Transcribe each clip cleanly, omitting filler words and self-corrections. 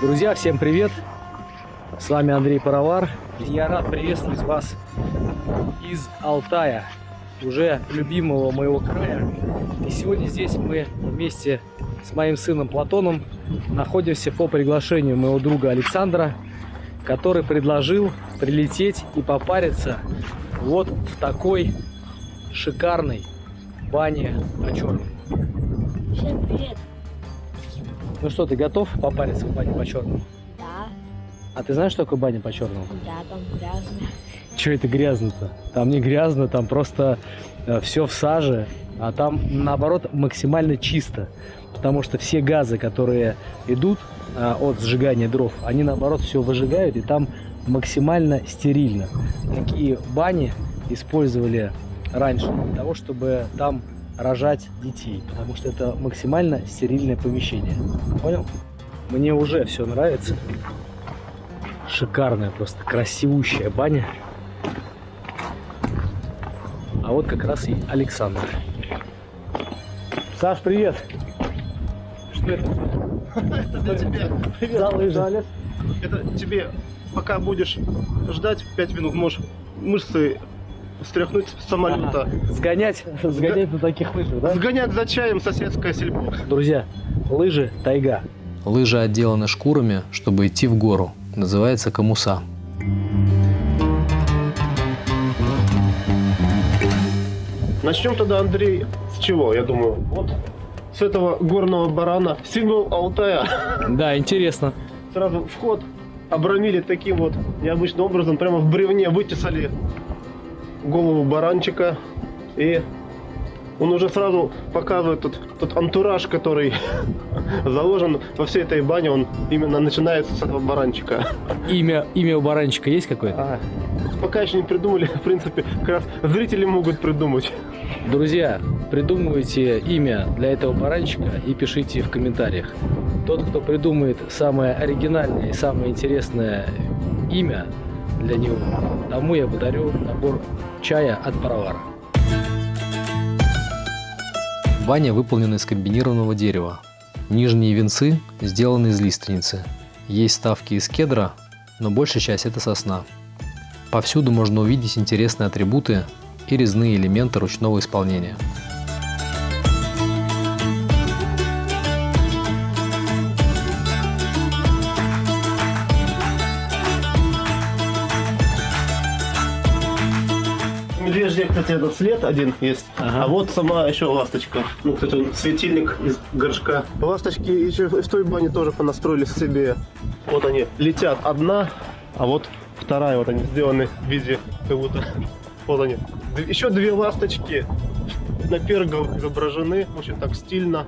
Друзья, всем привет! С вами Андрей Паровар. Я рад приветствовать вас из Алтая, уже любимого моего края. И сегодня здесь мы вместе с моим сыном Платоном находимся по приглашению моего друга Александра, который предложил прилететь и попариться вот в такой шикарной бане по-черному. Всем привет. Ну что, ты готов попариться в бане по-черному? Да, А ты знаешь, что такое баня по-черному? да, там грязно. Что это грязно-то? Там не грязно, там просто все в саже, а там наоборот максимально чисто. Потому что все газы, которые идут от сжигания дров, они наоборот все выжигают, и там максимально стерильно. Такие бани использовали раньше для того, чтобы там рожать детей, потому что это максимально стерильное помещение. Понял? Мне уже все нравится. Шикарная, просто красивущая баня. А вот как раз и Александр. Саш, привет! Что это? Это для тебя. Привет. За лыжи. Это тебе, пока будешь ждать 5 минут, можешь мышцы стряхнуть с самолета. Ага. Сгонять на таких лыжах, да? Сгонять за чаем в соседское сельпо. Друзья, лыжи тайга. Лыжи отделаны шкурами, чтобы идти в гору. Называется камуса. Начнем тогда, Андрей, с чего, я думаю? Вот с этого горного барана, символ Алтая. Да, интересно. Сразу вход обрамили таким вот необычным образом, прямо в бревне вытесали голову баранчика, и он уже сразу показывает тот антураж, который заложен во всей этой бане, он именно начинается с этого баранчика. Имя у баранчика есть какое-то? Пока еще не придумали, в принципе, как раз зрители могут придумать. Друзья, придумывайте имя для этого баранчика и пишите в комментариях. Тот, кто придумает самое оригинальное и самое интересное имя для него, тому я подарю набор чая от Паровара. Баня выполнена из комбинированного дерева. Нижние венцы сделаны из лиственницы. Есть вставки из кедра, но большая часть это сосна. Повсюду можно увидеть интересные атрибуты и резные элементы ручного исполнения. Медвежья, кстати, этот след один есть. Ага. А вот сама еще ласточка. Ну, кстати, он светильник из горшка. Ласточки еще в той бане тоже понастроили себе. Вот они летят одна, а вот вторая, вот они сделаны в виде как будто. Вот они. Еще две ласточки на перголах изображены. Очень так стильно.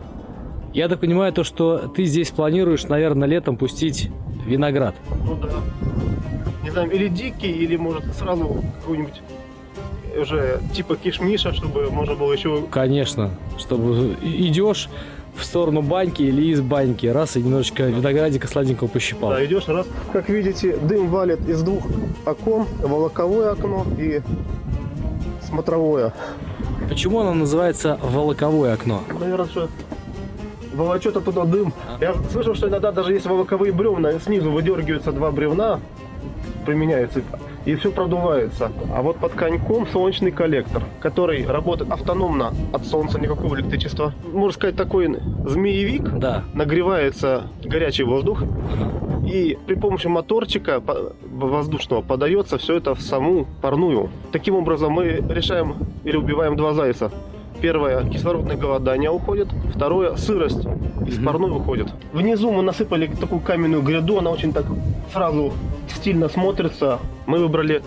Я так понимаю, то, что ты здесь планируешь, наверное, летом пустить виноград. Ну да. Не знаю, или дикий, или может сразу какой-нибудь уже типа кишмиша, чтобы можно было еще. Конечно, чтобы идешь в сторону баньки или из баньки, раз и немножечко виноградика сладенького пощипал. Да, идешь раз. Как видите, дым валит из двух окон: волоковое окно и смотровое. Почему оно называется волоковое окно? Наверное, что волочет оттуда дым. Я слышал, что иногда даже есть волоковые бревна, снизу выдергиваются два бревна, применяются, и все продувается. А вот под коньком солнечный коллектор, который работает автономно от солнца, никакого электричества. Можно сказать, такой змеевик. Да. Нагревается горячий воздух, и при помощи моторчика воздушного подается все это в саму парную. Таким образом мы решаем или убиваем два зайца. Первое, кислородное голодание уходит. Второе, сырость из парной уходит. Внизу мы насыпали такую каменную гряду, она очень так сразу стильно смотрится. Мы выбрали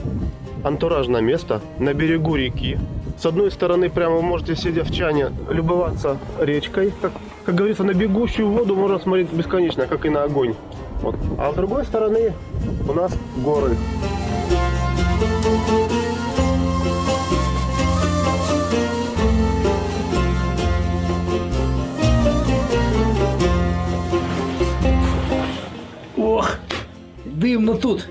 антуражное место на берегу реки. С одной стороны, прямо вы можете, сидя в чане, любоваться речкой. Как говорится, на бегущую воду можно смотреть бесконечно, как и на огонь. Вот. А с другой стороны у нас горы. Ох, дымно тут.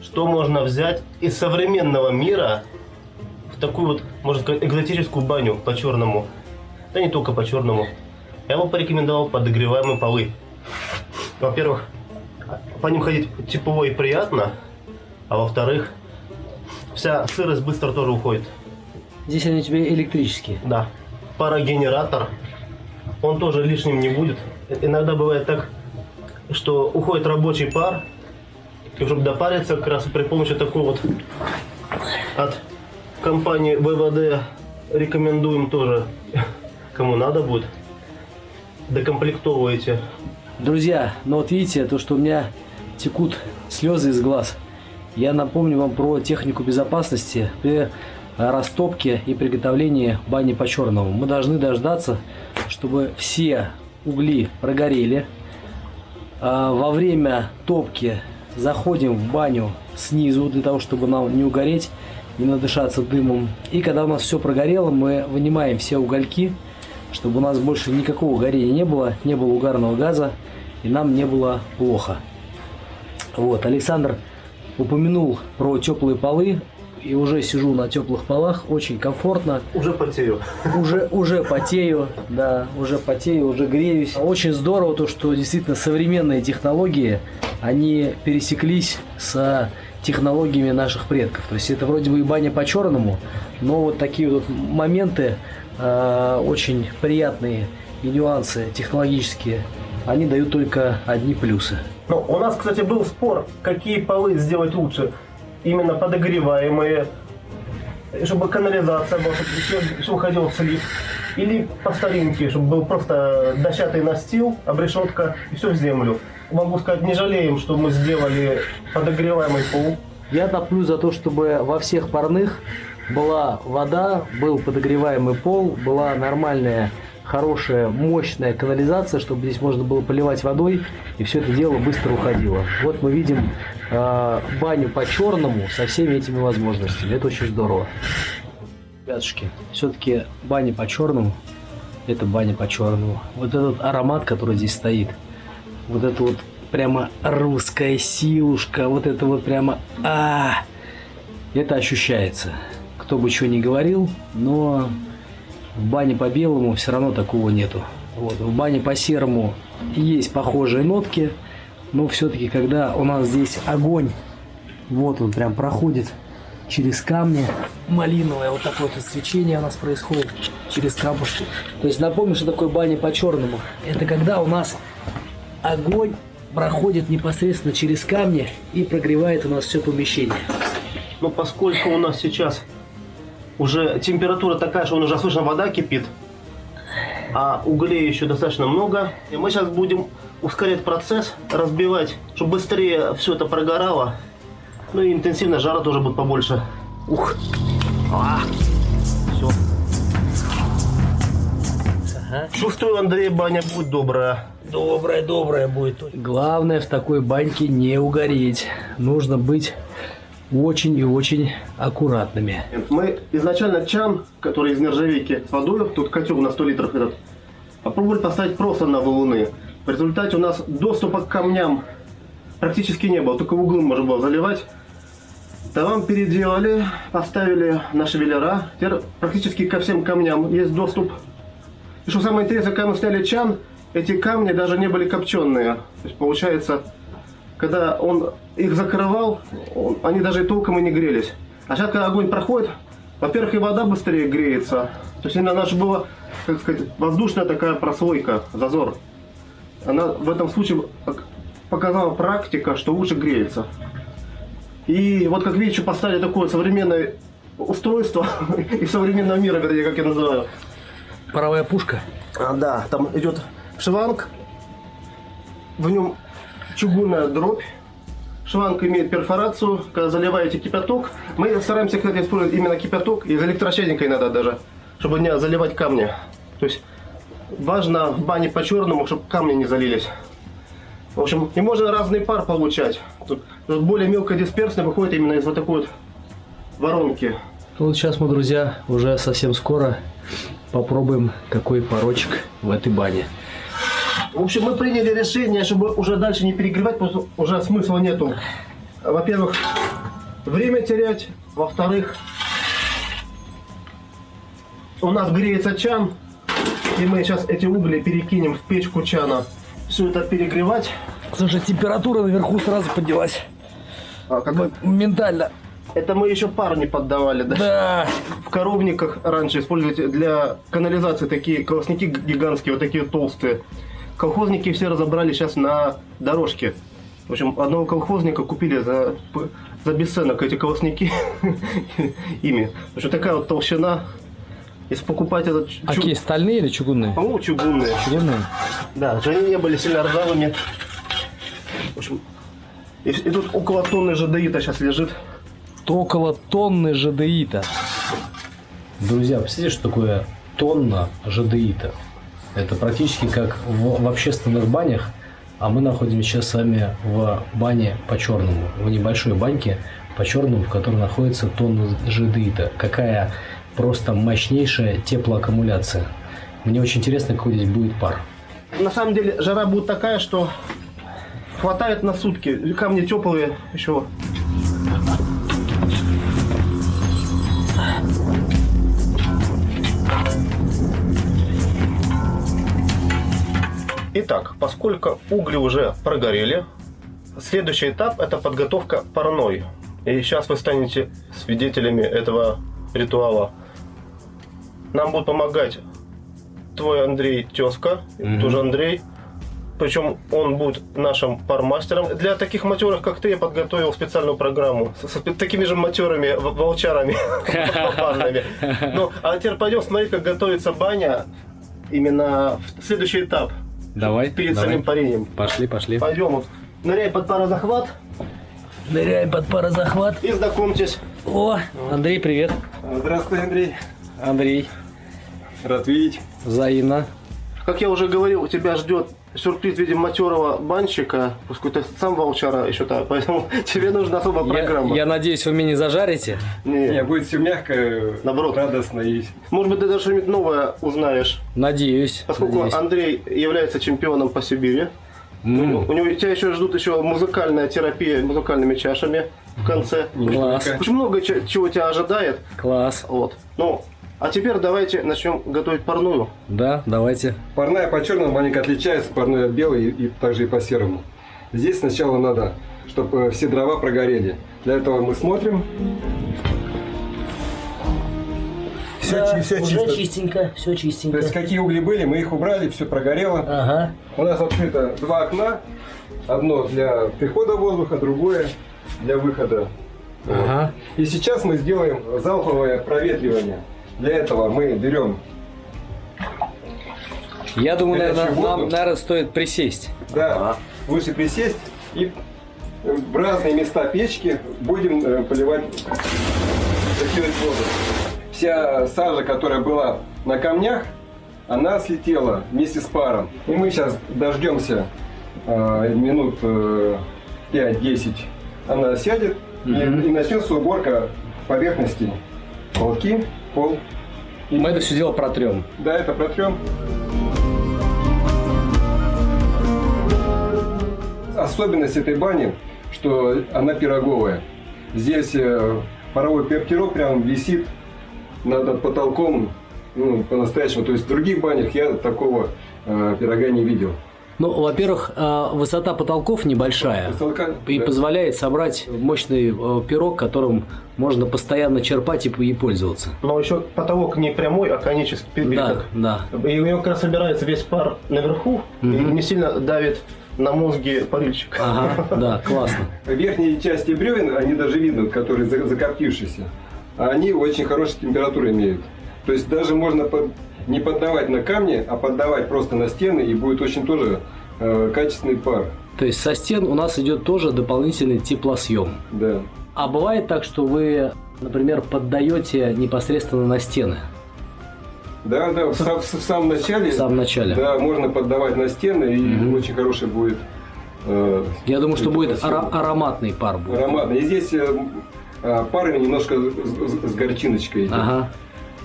Что можно взять из современного мира в такую вот, можно сказать, экзотическую баню по-черному? Да не только по-черному. Я бы порекомендовал подогреваемые полы. Во-первых, по ним ходить тепло и приятно, а во-вторых, вся сырость быстро тоже уходит. Здесь они у тебя электрические. Да. Парогенератор, он тоже лишним не будет. Иногда бывает так, что уходит рабочий пар, и чтобы допариться, как раз при помощи такой вот от компании ВВД рекомендуем тоже, кому надо будет, докомплектовывайте. Друзья, ну вот видите, то, что у меня текут слезы из глаз. Я напомню вам про технику безопасности при растопке и приготовлении бани по-черному. Мы должны дождаться, чтобы все угли прогорели. Во время топки заходим в баню снизу, для того, чтобы нам не угореть, не надышаться дымом. И когда у нас все прогорело, мы вынимаем все угольки, чтобы у нас больше никакого горения не было угарного газа, и нам не было плохо. Вот, Александр упомянул про теплые полы, и уже сижу на теплых полах, очень комфортно. Уже потею. Уже потею, да, уже потею, уже греюсь. Очень здорово то, что действительно современные технологии, они пересеклись с технологиями наших предков. То есть это вроде бы и баня по-черному, но вот такие вот моменты, очень приятные и нюансы технологические, они дают только одни плюсы. Ну, у нас, кстати, был спор, какие полы сделать лучше. Именно подогреваемые, чтобы канализация была, чтобы все уходило в слив. Или по старинке, чтобы был просто дощатый настил, обрешетка и все в землю. Могу сказать, не жалеем, что мы сделали подогреваемый пол. Я топлю за то, чтобы во всех парных была вода, был подогреваемый пол, была нормальная, хорошая, мощная канализация, чтобы здесь можно было поливать водой, и все это дело быстро уходило. Вот мы видим баню по-черному со всеми этими возможностями. Это очень здорово. Ребятушки, все-таки баня по-черному — это баня по-черному. Вот этот аромат, который здесь стоит, вот это вот прямо русская силушка, вот это вот прямо это ощущается. Кто бы что ни говорил, но в бане по-белому все равно такого нету. Вот. В бане по-серому есть похожие нотки, но все-таки когда у нас здесь огонь, вот он прям проходит через камни, малиновое вот такое вот свечение у нас происходит через камушки. То есть напомню, что такое баня по-черному. Это когда у нас огонь проходит непосредственно через камни и прогревает у нас все помещение. Но поскольку у нас сейчас уже температура такая, что уже слышно, вода кипит, а углей еще достаточно много, и мы сейчас будем ускорять процесс, разбивать, чтобы быстрее все это прогорало, ну и интенсивно жара тоже будет побольше. Ух! Все. Ага. Чувствую, Андрей, баня будет добрая. Добрая будет. Главное в такой баньке не угореть. Нужно быть очень и очень аккуратными. Мы изначально чан, который из нержавейки с водой, тут котел на 100 литров этот, попробовали поставить просто на валуны. В результате у нас доступа к камням практически не было, только в углы можно было заливать. Там переделали, поставили на шевелера, теперь практически ко всем камням есть доступ. И что самое интересное, когда мы сняли чан, эти камни даже не были копченые. То есть получается, когда он их закрывал, они даже и толком и не грелись. А сейчас, когда огонь проходит, во-первых, и вода быстрее греется. То есть она наша была, как сказать, воздушная такая прослойка, зазор. Она в этом случае показала практика, что лучше греется. И вот как видите, поставили такое современное устройство из современного мира, вернее, как я называю. Паровая пушка. Да, там идет шланг, в нем чугунная дробь. Шланг имеет перфорацию, когда заливаете кипяток. Мы стараемся, кстати, использовать именно кипяток, и электрощадникой надо даже, чтобы не заливать камни. То есть важно в бане по-черному, чтобы камни не залились. В общем, и можно разный пар получать. Тут более мелко дисперсный выходит именно из вот такой вот воронки. Вот сейчас мы, друзья, уже совсем скоро попробуем, какой парочек в этой бане. В общем, мы приняли решение, чтобы уже дальше не перегревать, потому что уже смысла нету. Во-первых, время терять. Во-вторых, у нас греется чан, и мы сейчас эти угли перекинем в печку чана. Все это перегревать. Слушай, температура наверху сразу поднялась. Ментально. Это мы еще пар не поддавали, да? Да. В коровниках раньше использовали для канализации такие колосники гигантские, вот такие толстые. Колхозники все разобрали сейчас на дорожке. В общем, одного колхозника купили за бесценок эти колосники ими. В общем, такая вот толщина. Если покупать этот... А какие, стальные или чугунные? По-моему, чугунные. Чугунные? Да, что они не были сильно ржавыми. В общем, и тут около тонны жадеита сейчас лежит. Около тонны жадеита. Друзья, представляете, что такое тонна жадеита? Это практически как в общественных банях, а мы находимся сейчас с вами в бане по-черному, в небольшой баньке по-черному, в которой находится тонна жадеита. Какая просто мощнейшая теплоаккумуляция. Мне очень интересно, какой здесь будет пар. На самом деле жара будет такая, что хватает на сутки. Камни теплые еще. Итак, поскольку угли уже прогорели, следующий этап – это подготовка парной. И сейчас вы станете свидетелями этого ритуала. Нам будет помогать твой Андрей тезка, тоже Андрей. Причем он будет нашим пармастером. Для таких матерых, как ты, я подготовил специальную программу с такими же матерыми волчарами. Ну, а теперь пойдем смотреть, как готовится баня именно в следующий этап. Давай. Перед самим парением. Пошли. Пойдем. Вот. Ныряй под парозахват. Ныряем под парозахват. И знакомьтесь. О, Андрей, привет. Здравствуй, Андрей. Андрей. Рад видеть. Взаимно. Как я уже говорил, тебя ждет сюрприз в виде матерого банщика, поскольку ты сам волчара еще так, поэтому тебе нужна особая программа. Я надеюсь, вы меня не зажарите. Не, Будет все мягко, наоборот. радостно и... Может быть, ты даже что-нибудь новое узнаешь. Надеюсь. Поскольку Андрей является чемпионом по Сибири, у него тебя еще ждут музыкальная терапия музыкальными чашами в конце. Класс. Очень много чего тебя ожидает. Класс. Вот. Ну, а теперь давайте начнем готовить парную. Да, давайте. Парная по черному маленько отличается, парной от белой и также и по серому. Здесь сначала надо, чтобы все дрова прогорели. Для этого мы смотрим. Все чисто. чистенько, все То чистенько. есть какие угли были, мы их убрали, все прогорело. Ага. У нас открыто два окна. Одно для прихода воздуха, другое для выхода. Ага. И сейчас мы сделаем залповое проветривание. Для этого мы берем, Я думаю, Горячую нам, воду. наверное, стоит присесть. да, лучше присесть и в разные места печки будем поливать, закидывать воду. Вся сажа, которая была на камнях, она слетела вместе с паром. И мы сейчас дождемся минут 5-10. Она сядет и начнется уборка поверхности. Полки, пол. И Мы это все дело протрем. да, это протрем. Особенность этой бани, что она пироговая. Здесь паровой пирог прям висит над потолком, ну, по-настоящему. То есть в других банях я такого пирога не видел. Ну, во-первых, высота потолков небольшая. Потолка, И да. позволяет собрать мощный пирог, которым можно постоянно черпать и пользоваться. Но еще потолок не прямой, а конический. Да, да. И у него как раз собирается весь пар наверху и не сильно давит на мозги парильщика. Ага, да, классно. Верхние части бревен, они даже видно, которые закоптившиеся, а они очень хорошую температуру имеют. То есть даже можно не поддавать на камни, а поддавать просто на стены, и будет очень тоже качественный пар. То есть со стен у нас идет тоже дополнительный теплосъем. Да. А бывает так, что вы, например, поддаете непосредственно на стены Да, да, в самом начале. в самом начале? Да, можно поддавать на стены, и очень хороший будет. Я думаю, что будет теплосъем. ароматный пар. Будет. Ароматный. И здесь пары немножко с горчиночкой идет. Ага.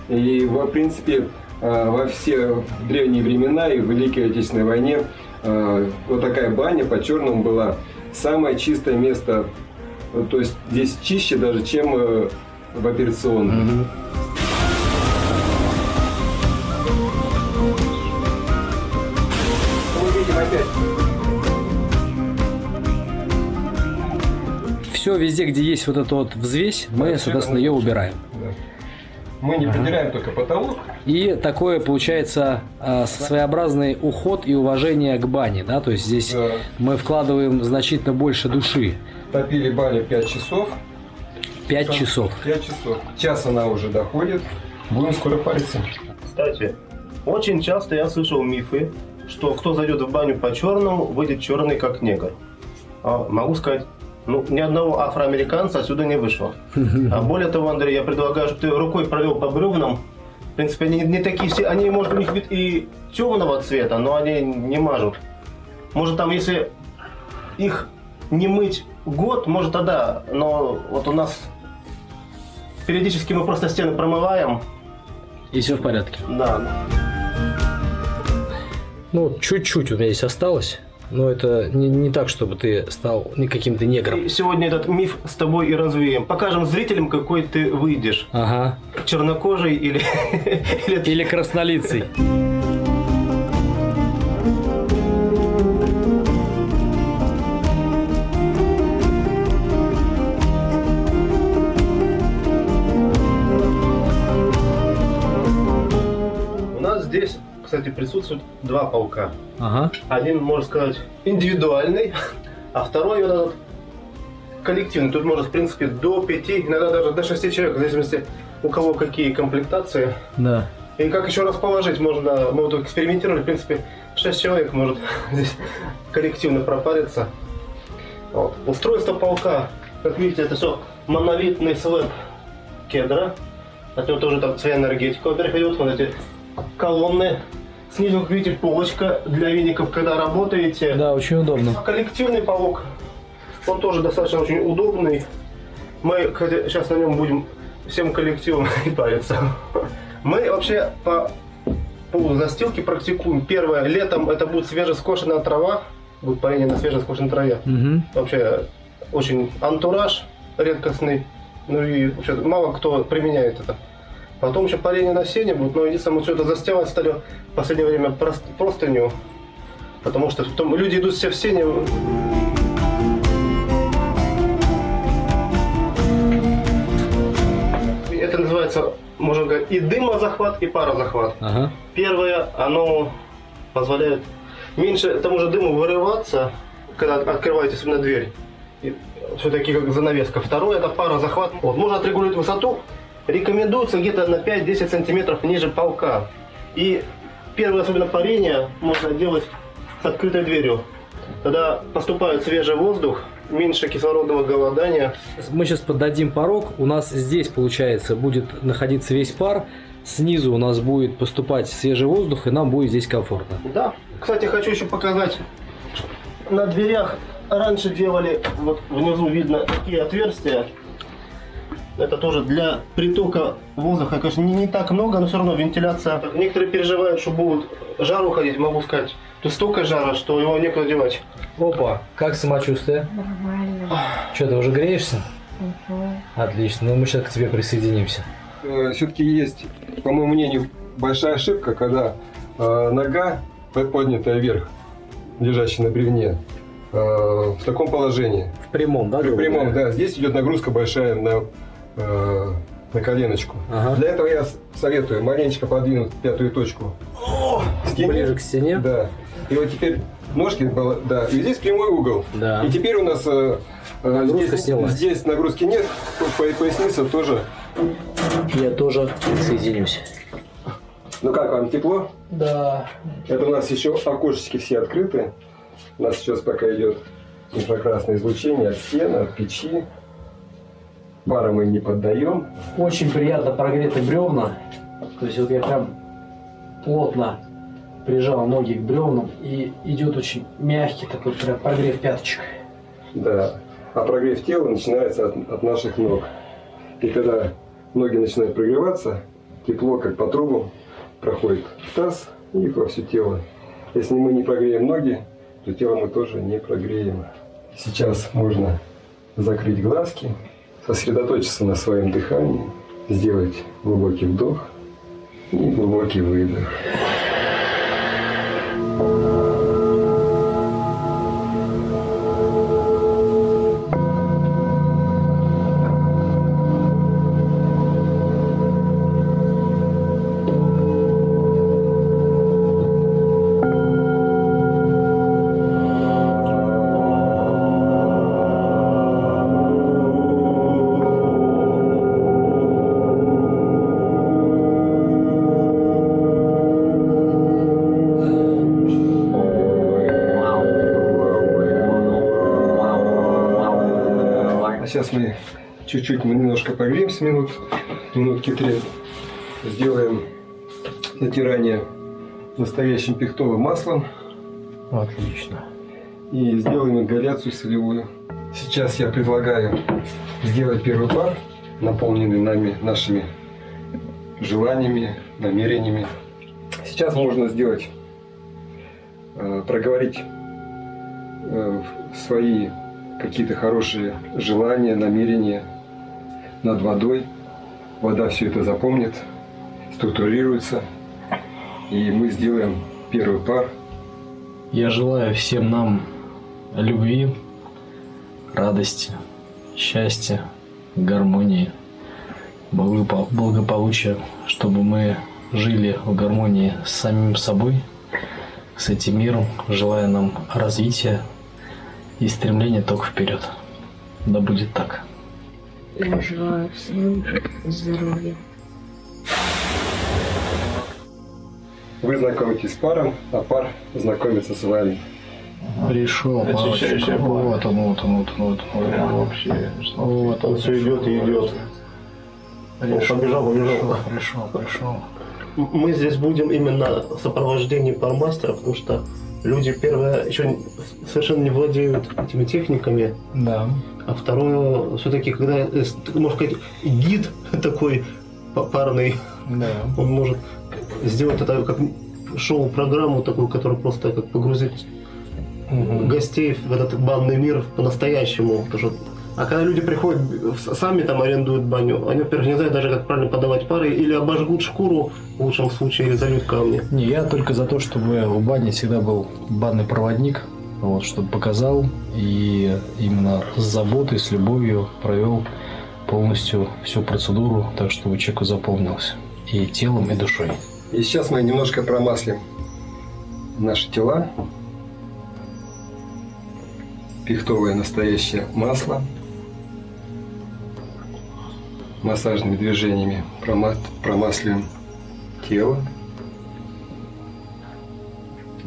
И, в принципе, во все древние времена и в Великой Отечественной войне вот такая баня по черному была самое чистое место. То есть здесь чище даже, чем в операционной. Мгм. Мы видим опять все везде, где есть вот эта вот взвесь, мы, Да, соответственно, всё ее это убираем. Да. Мы не прибираем только потолок. И такое получается своеобразный уход и уважение к бане, да, то есть здесь Да. мы вкладываем значительно больше души. Топили баню 5 часов. 5 часов. 5 часов. Час она уже доходит. Будем скоро париться. Кстати, очень часто я слышал мифы, что кто зайдет в баню по-черному, выйдет черный как негр. А могу сказать, ни одного афроамериканца отсюда не вышло. А более того, Андрей, я предлагаю, чтобы ты рукой провел по бревнам. В принципе, они не такие все, они, может, у них вид и темного цвета, но они не мажут. Может, там, если их не мыть год, может, тогда, но вот у нас периодически мы просто стены промываем. И все в порядке. Да. Ну, чуть-чуть у меня здесь осталось. Но это не так, чтобы ты стал каким-то негром. И сегодня этот миф с тобой и развеем. Покажем зрителям, какой ты выйдешь. Ага. Чернокожий или... Или краснолицый. У нас здесь, кстати, присутствует 2 полка. Ага. Один, можно сказать, индивидуальный, а второй вот этот коллективный. Тут может, в принципе, до 5, иногда даже до 6 человек, в зависимости у кого какие комплектации. Да. И как еще раз положить, можно, мы вот экспериментировали, в принципе, 6 человек может здесь коллективно пропариться. Вот. Устройство полка, как видите, это все монолитный слэб кедра. От него тоже там своя энергетика, во-первых, идет. Вот эти колонны. Снизу, как видите, полочка для веников, когда работаете. Да, очень удобно. Коллективный полок, он тоже достаточно очень удобный. Мы, кстати, сейчас на нем будем всем коллективом и париться. Мы вообще по застилке практикуем. Первое, летом это будет свежескошенная трава, будет парение на свежескошенной траве. Угу. Вообще очень антураж редкостный, ну и вообще мало кто применяет это. Потом еще парение на сене будет, но единственное, мы все это застилать стали в последнее время простыню, потому что потом люди идут все в сене. Это называется, можно говорить, и дымозахват, и парозахват. Ага. Первое, оно позволяет меньше тому же дыму вырываться, когда открываете особенно дверь. Все-таки как занавеска. Второе, это парозахват. Вот, можно отрегулировать высоту. Рекомендуется где-то на 5-10 сантиметров ниже полка. И первое, особенно парение, можно делать с открытой дверью. Тогда поступает свежий воздух, меньше кислородного голодания. Мы сейчас поддадим порог. У нас здесь, получается, будет находиться весь пар. Снизу у нас будет поступать свежий воздух, и нам будет здесь комфортно. Да. Кстати, хочу еще показать. На дверях раньше делали, вот внизу видно такие отверстия. Это тоже для притока воздуха, конечно, не так много, но все равно вентиляция. Некоторые переживают, что будут жар уходить, могу сказать. Тут столько жара, что его некуда девать. Опа, как самочувствие? Нормально. Что, ты уже греешься? Угу. Отлично, ну мы сейчас к тебе присоединимся. Все-таки есть, по моему мнению, большая ошибка, когда нога поднятая вверх, лежащая на бревне, в таком положении. В прямом, да? В прямом, да. Здесь идет нагрузка большая на коленочку. Ага. Для этого я советую маленечко подвинуть пятую точку к стене. Ближе к стене. Да. И вот теперь ножки, да, и здесь прямой угол. Да. И теперь у нас Нагрузка снялась. здесь нагрузки нет, поясница тоже. Я тоже присоединюсь. Ну как вам, тепло? Да. Это у нас еще окошечки все открыты. У нас сейчас пока идет инфракрасное излучение от стен, от печи. Пара мы не поддаем. Очень приятно прогреты бревна. То есть вот я прям плотно прижал ноги к бревнам, и идет очень мягкий такой прям прогрев пяточек. Да. А прогрев тела начинается от наших ног. И когда ноги начинают прогреваться, тепло как по трубам проходит в таз и во все тело. Если мы не прогреем ноги, то тело мы тоже не прогреем. Сейчас можно закрыть глазки, сосредоточиться на своем дыхании, сделать глубокий вдох и глубокий выдох. сейчас мы немножко погреемся минутки 3. Сделаем натирание настоящим пихтовым маслом. Отлично. И сделаем ингаляцию солевую. Сейчас я предлагаю сделать первый пар, наполненный нашими желаниями, намерениями. Сейчас можно сделать, проговорить свои какие-то хорошие желания, намерения над водой. Вода все это запомнит, структурируется, и мы сделаем первый пар. Я желаю всем нам любви, радости, счастья, гармонии, благополучия, чтобы мы жили в гармонии с самим собой, с этим миром, желаю нам развития и стремления только вперед. Да будет так. Я желаю всем здоровья. Вы знакомитесь с паром, а пар знакомится с вами. Пришел, Очищающая пара. вот он. Вообще. Вот он все идет и идет. Побежал. Пришел. Мы здесь будем именно в сопровождении пармастера, потому что люди, первое, еще совершенно не владеют этими техниками, Да. а второе, все-таки, когда, можно сказать, гид такой парный, Да. он может сделать это как шоу-программу такую, которая просто как погрузить гостей в этот банный мир по-настоящему. А когда люди приходят, сами там арендуют баню, они, во-первых, не знают даже, как правильно подавать пары, или обожгут шкуру, в лучшем случае, или зальют камни. Не, я только за то, чтобы в бане всегда был банный проводник, вот, чтобы показал и именно с заботой, с любовью провел полностью всю процедуру, так чтобы человеку запомнился и телом, и душой. И сейчас мы немножко промаслим наши тела. Пихтовое настоящее масло. Массажными движениями промасливаем тело.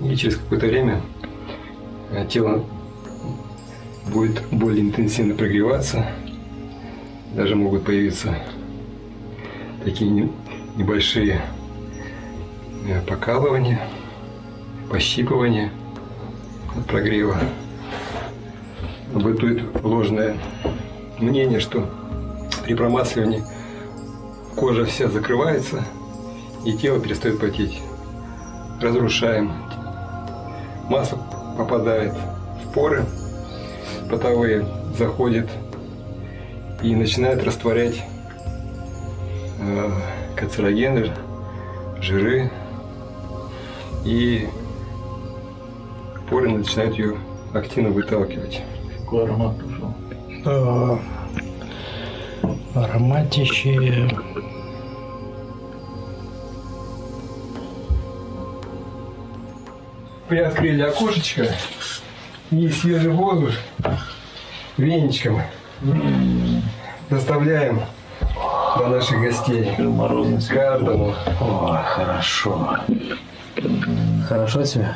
И через какое-то время тело будет более интенсивно прогреваться. Даже могут появиться такие небольшие покалывания, пощипывания от прогрева. Бытует ложное мнение, что при промасливании кожа вся закрывается и тело перестает потеть. Разрушаем. Масло попадает в поры потовые, заходит и начинает растворять канцерогены, жиры, и поры начинают ее активно выталкивать. Какой аромат пошел? Ароматище. Приоткрыли окошечко и свежий воздух веничком доставляем на наших гостей. Каждому. О, хорошо. Хорошо тебе?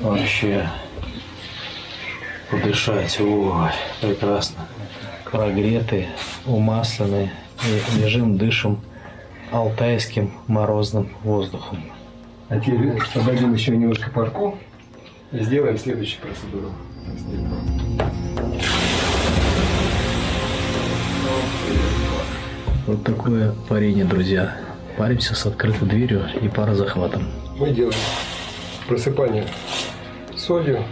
Вообще подышать. Ой, прекрасно. Прогретые, умасленные. И лежим, дышим алтайским морозным воздухом. А теперь подадим еще немножко парку и сделаем следующую процедуру. Вот такое парение, друзья. Паримся с открытой дверью и парозахватом. Мы делаем просыпание солью.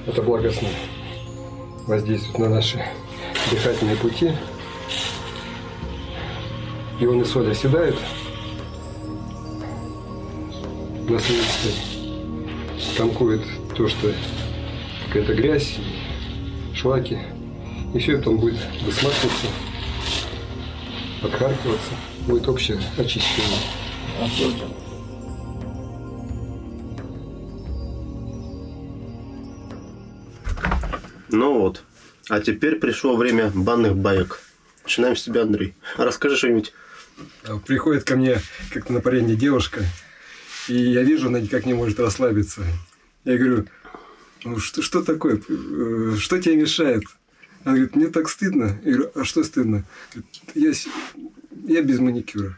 Это благостно воздействует на наши дыхательные пути. Ионы соли оседают. На следующий танкует то, что какая-то грязь, шлаки. И все это он будет высматриваться, отхаркиваться. Будет общее очищение. Ну вот. А теперь пришло время банных баек. Начинаем с тебя, Андрей. Расскажи что-нибудь. Приходит ко мне как-то на парение девушка, и я вижу, она никак не может расслабиться. Я говорю, ну что такое? Что тебе мешает Она говорит, мне так стыдно. Я говорю, а что стыдно? Говорит, я без маникюра.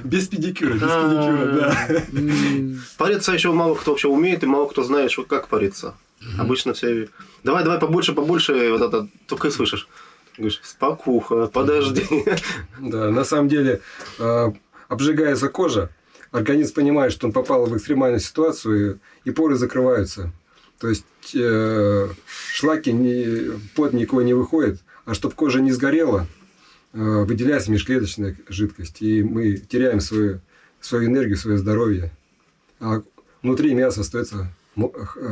Без педикюра, да. Париться еще мало кто вообще умеет, и мало кто знает, как париться. Обычно все... Давай, побольше, и вот это только и слышишь. Говоришь, спокуха, подожди. Да, на самом деле, обжигается кожа, организм понимает, что он попал в экстремальную ситуацию, и поры закрываются. То есть шлаки, пот никого не выходит, а чтобы кожа не сгорела, выделяется межклеточная жидкость, и мы теряем свою энергию, свое здоровье. А внутри мясо остается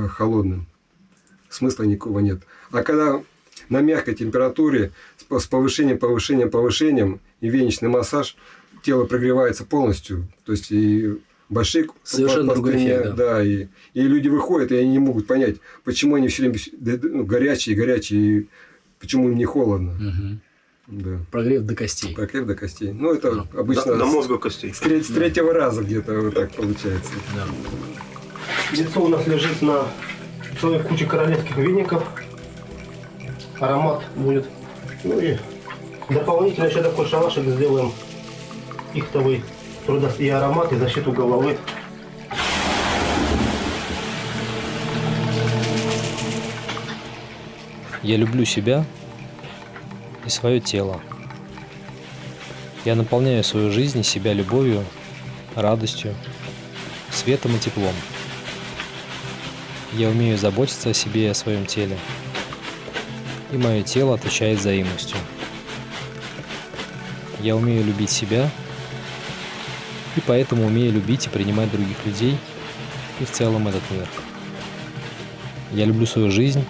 холодным. Смысла никакого нет. А когда на мягкой температуре с повышением и венечный массаж, тело прогревается полностью. То есть и большие совершенно другой эффект, да, и люди выходят, и они не могут понять, почему они все время горячие, и почему им не холодно. Да. Прогрев до костей. Прогрев до костей. Ну, это обычно до мозга костей. С третьего раза где-то вот так получается. Да. Лицо у нас лежит на целой куче королевских веников. Аромат будет. Ну и дополнительно еще такой шалашик сделаем. Ихтовый. И аромат, и защиту головы. Я люблю себя и свое тело. Я наполняю свою жизнь и себя любовью, радостью, светом и теплом. Я умею заботиться о себе и о своем теле. И мое тело отвечает взаимностью. Я умею любить себя, и поэтому умею любить и принимать других людей и в целом этот мир. Я люблю свою жизнь,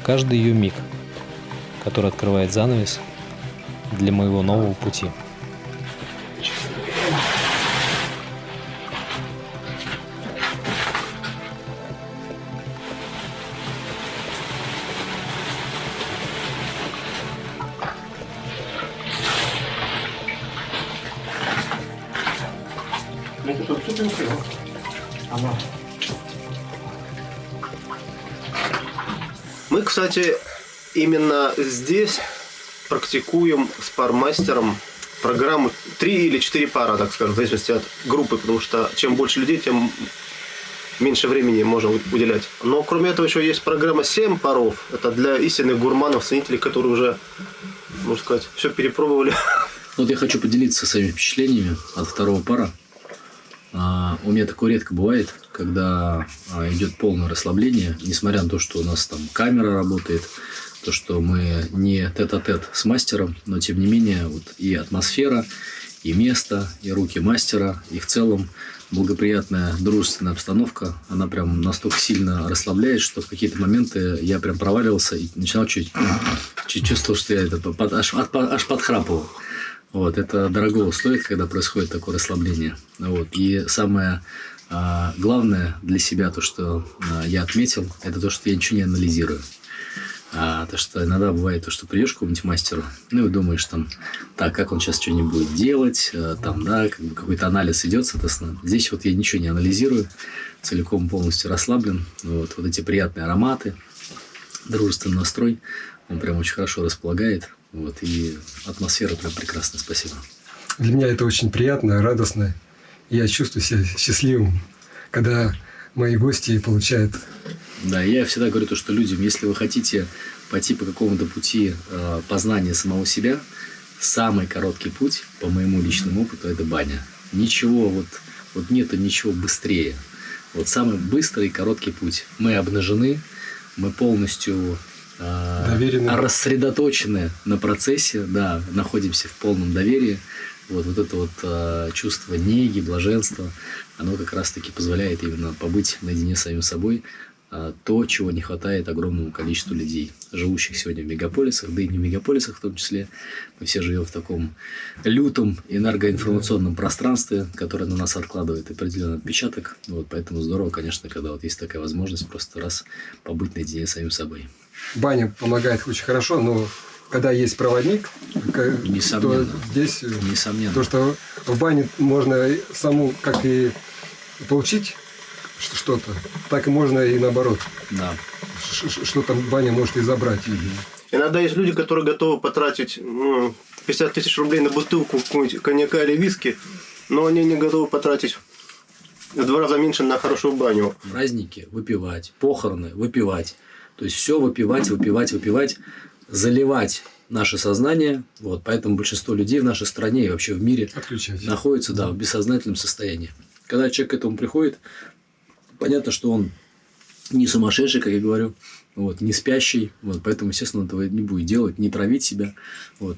каждый ее миг, который открывает занавес для моего нового пути. Мы, кстати, именно здесь практикуем с пармастером программу 3 или 4 пара, так скажем, в зависимости от группы, потому что чем больше людей, тем меньше времени можно уделять. Но кроме этого еще есть программа 7 паров. Это для истинных гурманов, ценителей, которые уже, можно сказать, все перепробовали. Вот я хочу поделиться своими впечатлениями от второго пара. У меня такое редко бывает, когда идет полное расслабление, несмотря на то, что у нас там камера работает, то, что мы не тет-а-тет с мастером, но тем не менее вот и атмосфера, и место, и руки мастера, и в целом благоприятная дружественная обстановка, она прям настолько сильно расслабляет, что в какие-то моменты я прям проваливался и начинал чуть чувствовал, что я аж подхрапывал. Вот, это дорого стоит, когда происходит такое расслабление. Вот. И самое главное для себя, то, что я отметил, это то, что я ничего не анализирую. То, что иногда бывает то, что придешь к какому-нибудь мастеру, ну и думаешь там, так, как он сейчас что-нибудь будет делать, там, да, как бы какой-то анализ идет, соответственно. Здесь вот я ничего не анализирую, целиком полностью расслаблен. Вот эти приятные ароматы, дружественный настрой, он прям очень хорошо располагает. Вот, и атмосфера прям прекрасная, спасибо. Для меня это очень приятно, радостно. Я чувствую себя счастливым, когда мои гости получают. Да, я всегда говорю то, что людям, если вы хотите пойти по какому-то пути познания самого себя, самый короткий путь, по моему личному опыту, это баня. Ничего, вот нету ничего быстрее. Вот самый быстрый и короткий путь. Мы обнажены, мы полностью рассредоточены на процессе, да, находимся в полном доверии. Вот это вот чувство неги, блаженства, оно как раз-таки позволяет именно побыть наедине с самим собой, то, чего не хватает огромному количеству людей, живущих сегодня в мегаполисах, да и не в мегаполисах в том числе. Мы все живем в таком лютом энергоинформационном пространстве, которое на нас откладывает определенный отпечаток. Вот, поэтому здорово, конечно, когда вот есть такая возможность просто раз побыть наедине с самим собой. Баня помогает очень хорошо, но когда есть проводник, несомненно, то здесь несомненно. То, что в бане можно саму как и получить что-то, так и можно и наоборот. Да. что там баня может и забрать. Иногда есть люди, которые готовы потратить 50 тысяч рублей на бутылку какого-нибудь коньяка или виски, но они не готовы потратить в 2 раза меньше на хорошую баню. Праздники выпивать, похороны выпивать. То есть все выпивать, заливать наше сознание. Вот, поэтому большинство людей в нашей стране и вообще в мире находится в бессознательном состоянии. Когда человек к этому приходит, понятно, что он не сумасшедший, как я говорю, вот, не спящий, вот, поэтому, естественно, этого не будет делать, не травить себя, вот,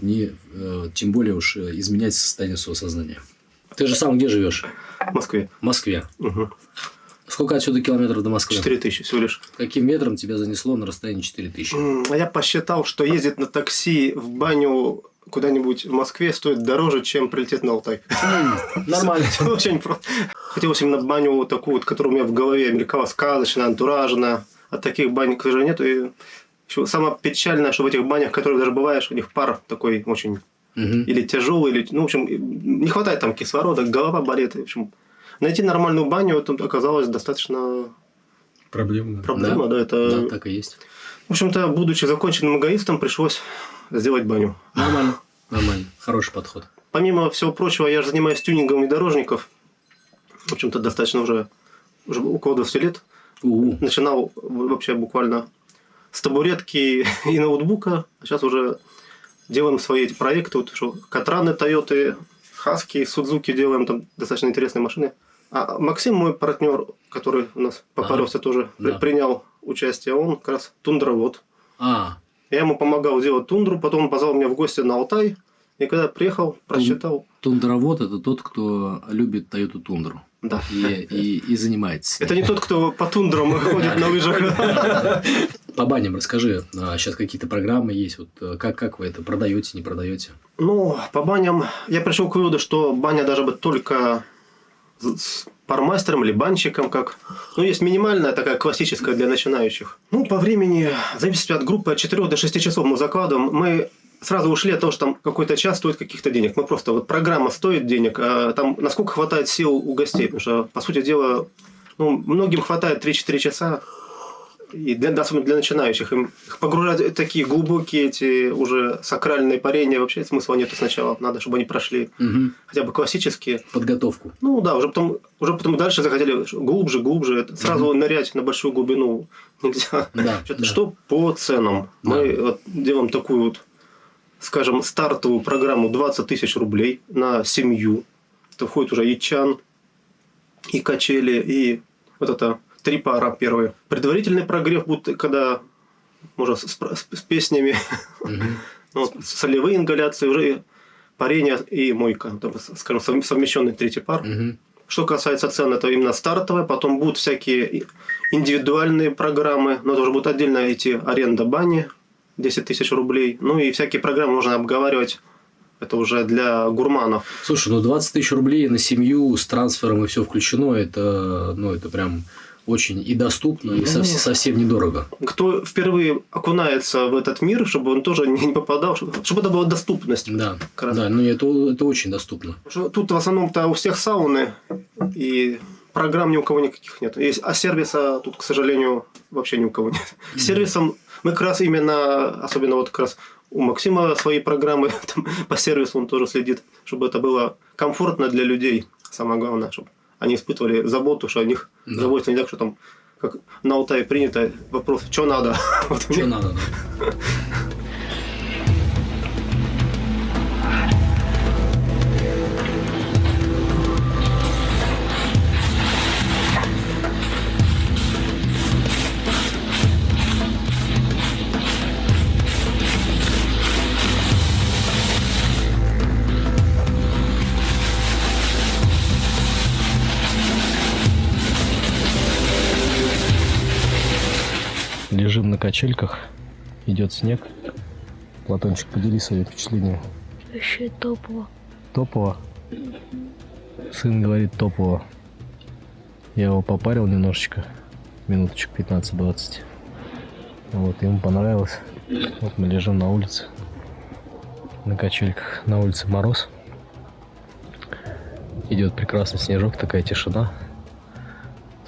тем более уж изменять состояние своего сознания. Ты же сам где живешь? В Москве. В Москве. Угу. Сколько отсюда километров до Москвы? 4000 всего лишь. Каким ветром тебя занесло на расстоянии 4000? А я посчитал, что ездить на такси в баню куда-нибудь в Москве стоит дороже, чем прилететь на Алтай. Нормально. Очень просто. Хотелось именно баню такую, которая у меня в голове мелькала, сказочная, антуражная. А таких бань, к сожалению, нет. И еще самое печальное, что в этих банях, в которых даже бываешь, у них пар такой очень или тяжелый, или, в общем, не хватает там кислорода, голова болит. В общем, найти нормальную баню тут оказалось достаточно Проблемно. Да, это... Да, так и есть. В общем-то, будучи законченным эгоистом, пришлось сделать баню. Нормально. Хороший подход. Помимо всего прочего, я же занимаюсь тюнингом внедорожников. В общем-то, достаточно уже около 20 лет. Начинал вообще буквально с табуретки и ноутбука. А сейчас уже делаем свои эти проекты. Вот, Катраны, Тойоты, Хаски, Судзуки делаем. Там достаточно интересные машины. А Максим, мой партнер, который у нас попарился тоже, принял участие. Он как раз тундровод. Я ему помогал делать тундру. Потом он позвал меня в гости на Алтай. И когда приехал, просчитал. Тундровод – это тот, кто любит Тойоту Тундру. Да. И занимается. Это не тот, кто по тундрам ходит на лыжах. По баням расскажи. Сейчас какие-то программы есть. Вот как вы это продаете, не продаете? Ну, по баням я пришел к выводу, что баня даже быть только с пармастером или банщиком, как. Ну, есть минимальная такая классическая для начинающих. Ну, по времени, в зависимости от группы, от 4 до 6 часов мы закладываем. Мы сразу ушли от того, что там какой-то час стоит каких-то денег. Мы просто, вот программа стоит денег, а там насколько хватает сил у гостей. Потому что, по сути дела, многим хватает 3-4 часа. И особенно для начинающих. Их погружать в такие глубокие эти уже сакральные парения вообще смысла нету сначала. Надо, чтобы они прошли хотя бы классические. Подготовку. Ну да, уже потом дальше захотели глубже. Сразу нырять на большую глубину нельзя. Что по ценам? Мы вот делаем такую вот, скажем, стартовую программу 20 тысяч рублей на семью. Это входит уже и чан, и качели, и вот это 3 пара первые. Предварительный прогрев будет, когда можно с песнями, солевые ингаляции, уже парение и мойка. Скажем, совмещенный 3 пар. Что касается цен, это именно стартовые. Потом будут всякие индивидуальные программы. Но это уже будет отдельно идти аренда бани. 10 тысяч рублей. Ну и всякие программы можно обговаривать. Это уже для гурманов. Слушай, 20 тысяч рублей на семью с трансфером и все включено, это прям очень и доступно, и совсем недорого. Кто впервые окунается в этот мир, чтобы он тоже не попадал, чтобы это была доступность. Да, это очень доступно. Тут в основном-то у всех сауны, и программ ни у кого никаких нет. А сервиса тут, к сожалению, вообще ни у кого нет. Сервисом мы как раз именно, особенно вот как раз у Максима свои программы там, по сервису он тоже следит, чтобы это было комфортно для людей. Самое главное, чтобы они испытывали заботу, что о них заботятся не так, что там, как на Алтае принято, вопрос, что надо. Что надо, да. Лежим на качельках, идет снег. Платончик, поделись своими впечатлениями. Вообще топово. Топово? Сын говорит топово. Я его попарил немножечко, минуточек 15-20. Вот, ему понравилось. Вот мы лежим на улице, на качельках. На улице мороз. Идет прекрасный снежок, такая тишина.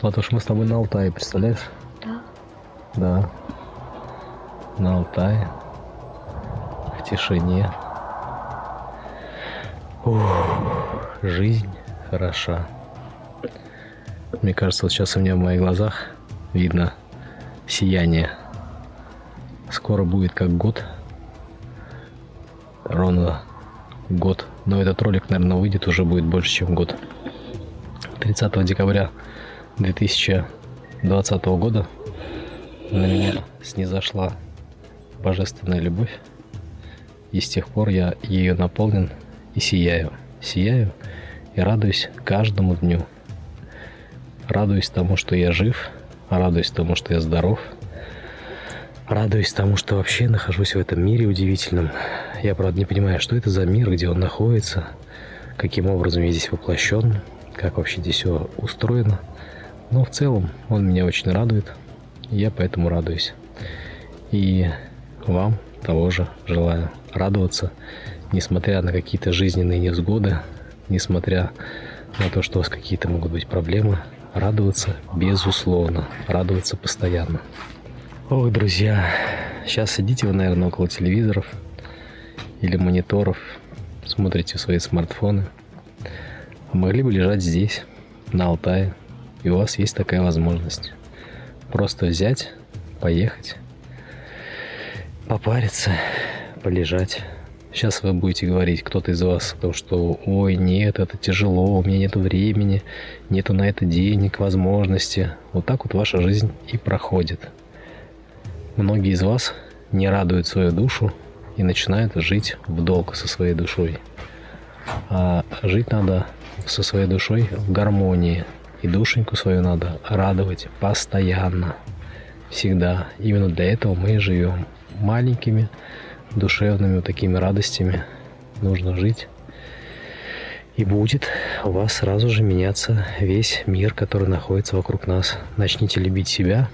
Платош, мы с тобой на Алтае, представляешь? Да. Да. на Алтае, в тишине. Ух, жизнь хороша. Мне кажется, вот сейчас у меня в моих глазах видно сияние. Скоро будет как год. Ровно год. Но этот ролик, наверное, выйдет уже будет больше, чем год. 30 декабря 2020 года на меня снизошла божественная любовь. И с тех пор я ею наполнен и сияю. Сияю и радуюсь каждому дню. Радуюсь тому, что я жив. Радуюсь тому, что я здоров. Радуюсь тому, что вообще нахожусь в этом мире удивительном. Я, правда, не понимаю, что это за мир, где он находится, каким образом я здесь воплощен, как вообще здесь все устроено. Но в целом он меня очень радует, и я поэтому радуюсь. И вам того же желаю радоваться, несмотря на какие-то жизненные невзгоды, несмотря на то, что у вас какие-то могут быть проблемы, радоваться безусловно, радоваться постоянно. Ох, друзья, сейчас сидите вы, наверное, около телевизоров или мониторов, смотрите в свои смартфоны, а могли бы лежать здесь, на Алтае, и у вас есть такая возможность. Просто взять, поехать, попариться, полежать. Сейчас вы будете говорить, кто-то из вас, о том, что ой, нет, это тяжело, у меня нету времени, нету на это денег, возможности. Вот так вот ваша жизнь и проходит. Многие из вас не радуют свою душу и начинают жить в долг со своей душой. А жить надо со своей душой в гармонии. И душеньку свою надо радовать постоянно. Всегда. Именно для этого мы и живем. Маленькими, душевными вот такими радостями нужно жить. И будет у вас сразу же меняться весь мир, который находится вокруг нас. Начните любить себя,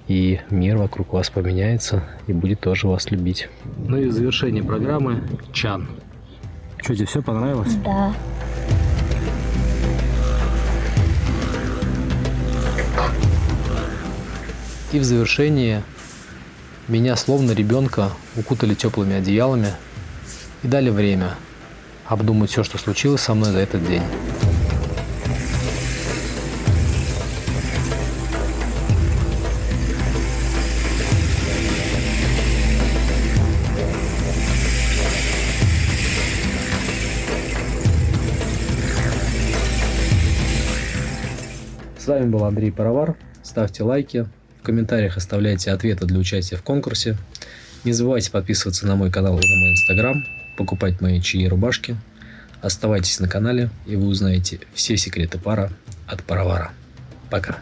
и мир вокруг вас поменяется и будет тоже вас любить. Ну и в завершение программы чан. Что, тебе все понравилось? Да. И в завершение меня словно ребенка укутали теплыми одеялами и дали время обдумать все, что случилось со мной за этот день. С вами был Андрей Паровар. Ставьте лайки, в комментариях оставляйте ответы для участия в конкурсе. Не забывайте подписываться на мой канал и на мой инстаграм, покупать мои чаи и рубашки. Оставайтесь на канале, и вы узнаете все секреты пара от Паровара. Пока.